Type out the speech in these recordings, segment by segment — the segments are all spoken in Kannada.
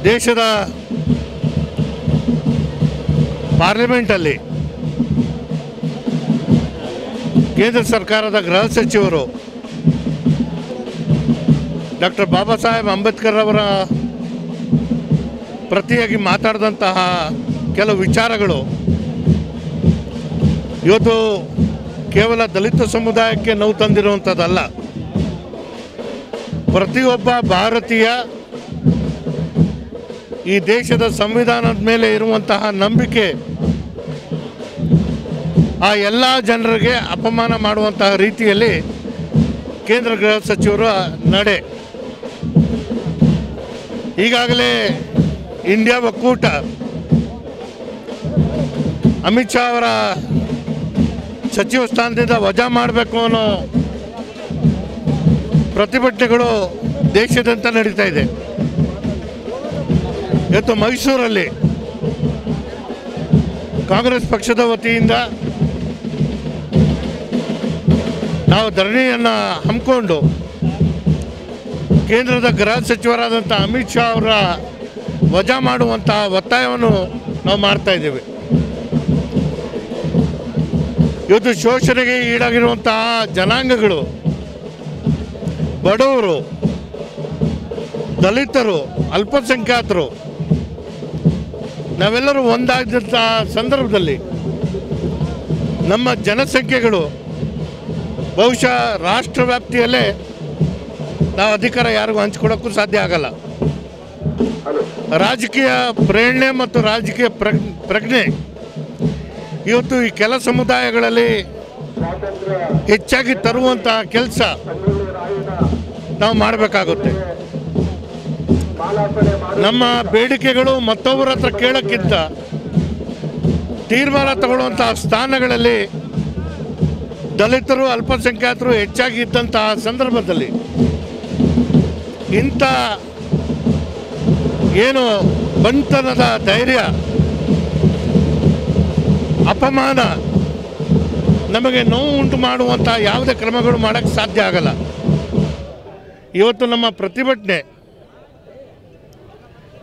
ದೇಶದ ಪಾರ್ಲಿಮೆಂಟಲ್ಲಿ ಕೇಂದ್ರ ಸರ್ಕಾರದ ಗೃಹ ಸಚಿವರು ಡಾಕ್ಟರ್ ಬಾಬಾ ಸಾಹೇಬ್ ಅಂಬೇಡ್ಕರ್ ಅವರ ಪ್ರತಿಯಾಗಿ ಮಾತಾಡಿದಂತಹ ಕೆಲವು ವಿಚಾರಗಳು ಇವತ್ತು ಕೇವಲ ದಲಿತ ಸಮುದಾಯಕ್ಕೆ ನೋವು ತಂದಿರುವಂಥದ್ದಲ್ಲ. ಪ್ರತಿಯೊಬ್ಬ ಭಾರತೀಯ ಈ ದೇಶದ ಸಂವಿಧಾನದ ಮೇಲೆ ಇರುವಂತಹ ನಂಬಿಕೆ ಆ ಎಲ್ಲ ಜನರಿಗೆ ಅಪಮಾನ ಮಾಡುವಂತಹ ರೀತಿಯಲ್ಲಿ ಕೇಂದ್ರ ಗೃಹ ಸಚಿವರ ನಡೆ. ಈಗಾಗಲೇ ಇಂಡಿಯಾ ಒಕ್ಕೂಟ ಅಮಿತ್ ಶಾ ಅವರ ಸಚಿವ ಸ್ಥಾನದಿಂದ ವಜಾ ಮಾಡಬೇಕು ಅನ್ನೋ ಪ್ರತಿಭಟನೆಗಳು ದೇಶಾದ್ಯಂತ ನಡೀತಾ ಇದೆ. ಇವತ್ತು ಮೈಸೂರಲ್ಲಿ ಕಾಂಗ್ರೆಸ್ ಪಕ್ಷದ ವತಿಯಿಂದ ನಾವು ಧರಣಿಯನ್ನು ಹಮ್ಮಿಕೊಂಡು ಕೇಂದ್ರದ ಗೃಹ ಸಚಿವರಾದಂಥ ಅಮಿತ್ ಶಾ ಅವರ ವಜಾ ಮಾಡುವಂತಹ ಒತ್ತಾಯವನ್ನು ನಾವು ಮಾಡ್ತಾಯಿದ್ದೇವೆ. ಇವತ್ತು ಶೋಷಣೆಗೆ ಈಡಾಗಿರುವಂತಹ ಜನಾಂಗಗಳು, ಬಡವರು, ದಲಿತರು, ಅಲ್ಪಸಂಖ್ಯಾತರು ನಾವೆಲ್ಲರೂ ಒಂದಾದಂಥ ಸಂದರ್ಭದಲ್ಲಿ ನಮ್ಮ ಜನಸಂಖ್ಯೆಗಳು ಬಹುಶಃ ರಾಷ್ಟ್ರ ವ್ಯಾಪ್ತಿಯಲ್ಲೇ ನಾವು ಅಧಿಕಾರ ಯಾರಿಗೂ ಹಂಚ್ಕೊಡೋಕ್ಕೂ ಸಾಧ್ಯ ಆಗಲ್ಲ. ರಾಜಕೀಯ ಪ್ರೇರಣೆ ಮತ್ತು ರಾಜಕೀಯ ಪ್ರಜ್ಞೆ ಇವತ್ತು ಈ ಕೆಲ ಸಮುದಾಯಗಳಲ್ಲಿ ಹೆಚ್ಚಾಗಿ ತರುವಂತಹ ಕೆಲಸ ನಾವು ಮಾಡಬೇಕಾಗುತ್ತೆ. ನಮ್ಮ ಬೇಡಿಕೆಗಳು ಮತ್ತೊಬ್ಬರ ಹತ್ರ ಕೇಳೋಕ್ಕಿಂತ ತೀರ್ಮಾನ ತಗೊಳ್ಳುವಂತಹ ಸ್ಥಾನಗಳಲ್ಲಿ ದಲಿತರು, ಅಲ್ಪಸಂಖ್ಯಾತರು ಹೆಚ್ಚಾಗಿ ಇದ್ದಂತಹ ಸಂದರ್ಭದಲ್ಲಿ ಇಂಥ ಏನು ಬಂತನದ ಧೈರ್ಯ, ಅಪಮಾನ, ನಮಗೆ ನೋವು ಉಂಟು ಮಾಡುವಂಥ ಯಾವುದೇ ಕ್ರಮಗಳು ಮಾಡೋಕ್ಕೆ ಸಾಧ್ಯ ಆಗಲ್ಲ. ಇವತ್ತು ನಮ್ಮ ಪ್ರತಿಭಟನೆ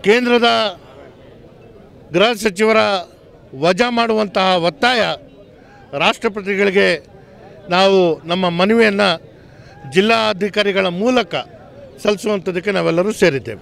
ಕೇಂದ್ರದ ಗೃಹ ಸಚಿವರ ವಜಾ ಮಾಡುವಂತಹ ಒತ್ತಾಯ ರಾಷ್ಟ್ರಪತಿಗಳಿಗೆ ನಾವು ನಮ್ಮ ಮನವಿಯನ್ನು ಜಿಲ್ಲಾಧಿಕಾರಿಗಳ ಮೂಲಕ ಸಲ್ಲಿಸುವಂಥದ್ದಕ್ಕೆ ನಾವೆಲ್ಲರೂ ಸೇರಿದ್ದೇವೆ.